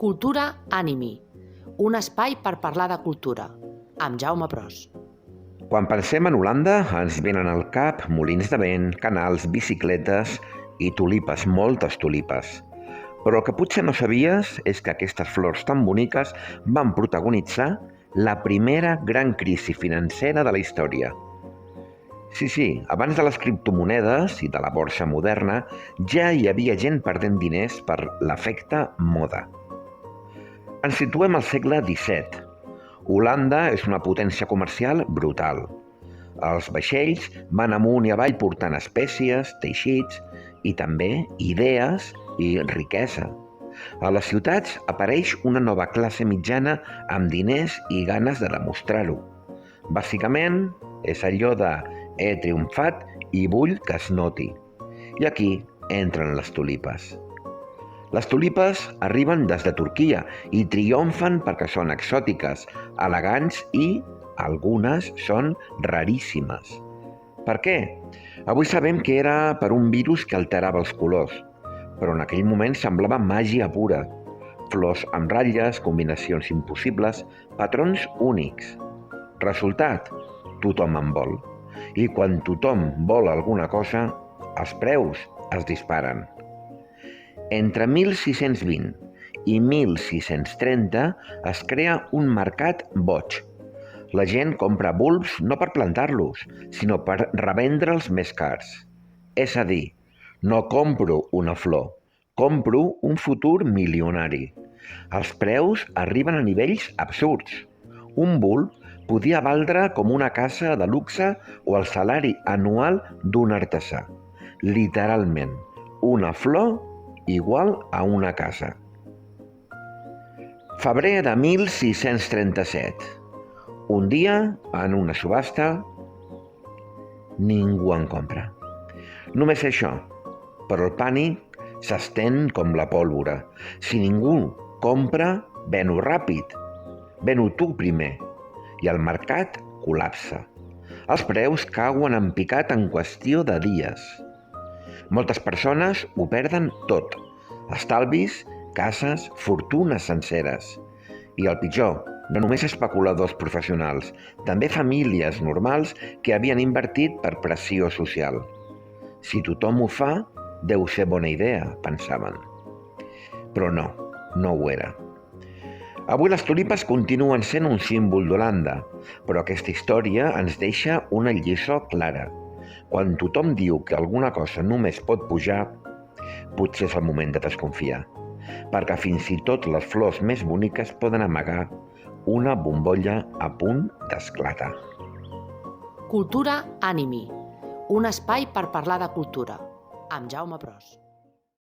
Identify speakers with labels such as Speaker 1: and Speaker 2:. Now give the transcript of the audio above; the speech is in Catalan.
Speaker 1: Cultura Ànimi, un espai per parlar de cultura, amb Jaume Pros.
Speaker 2: Quan pensem en Holanda, ens venen al cap molins de vent, canals, bicicletes i tulipes, moltes tulipes. Però el que potser no sabies és que aquestes flors tan boniques van protagonitzar la primera gran crisi financera de la història. Sí, abans de les criptomonedes i de la borsa moderna ja hi havia gent perdent diners per l'efecte moda. Ens situem al segle XVII. Holanda és una potència comercial brutal. Els vaixells van amunt i avall portant espècies, teixits i també idees i riquesa. A les ciutats apareix una nova classe mitjana amb diners i ganes de demostrar-ho. Bàsicament, és allò de he triomfat i vull que es noti. I aquí entren les tulipes. Les tulipes arriben des de Turquia i triomfen perquè són exòtiques, elegants i algunes són raríssimes. Per què? Avui sabem que era per un virus que alterava els colors, però en aquell moment semblava màgia pura. Flors amb ratlles, combinacions impossibles, patrons únics. Resultat, tothom en vol. I quan tothom vol alguna cosa, els preus es disparen. Entre 1620 i 1630 es crea un mercat boig. La gent compra bulbs no per plantar-los, sinó per revendre'ls més cars. És a dir, no compro una flor, compro un futur milionari. Els preus arriben a nivells absurds. Un bulb podia valdre com una casa de luxe o el salari anual d'un artesà. Literalment, una flor igual a una casa. Febrer de 1637. Un dia, en una subhasta, ningú en compra. Només això, però el pànic s'estén com la pólvora. Si ningú compra, ven-ho ràpid. Ven-ho tu primer. I el mercat col·lapsa. Els preus cauen en picat en qüestió de dies. Moltes persones ho perden tot. Estalvis, cases, fortunes senceres. I el pitjor, no només especuladors professionals, també famílies normals que havien invertit per pressió social. Si tothom ho fa, deu ser bona idea, pensaven. Però no ho era. Avui les tulipes continuen sent un símbol d'Holanda, però aquesta història ens deixa una lliçó clara. Quan tothom diu que alguna cosa només pot pujar, potser és el moment de desconfiar, perquè fins i tot les flors més boniques poden amagar una bombolla a punt d'esclatar.
Speaker 1: Cultura Ànimi, un espai per parlar de cultura, amb Jaume Pros.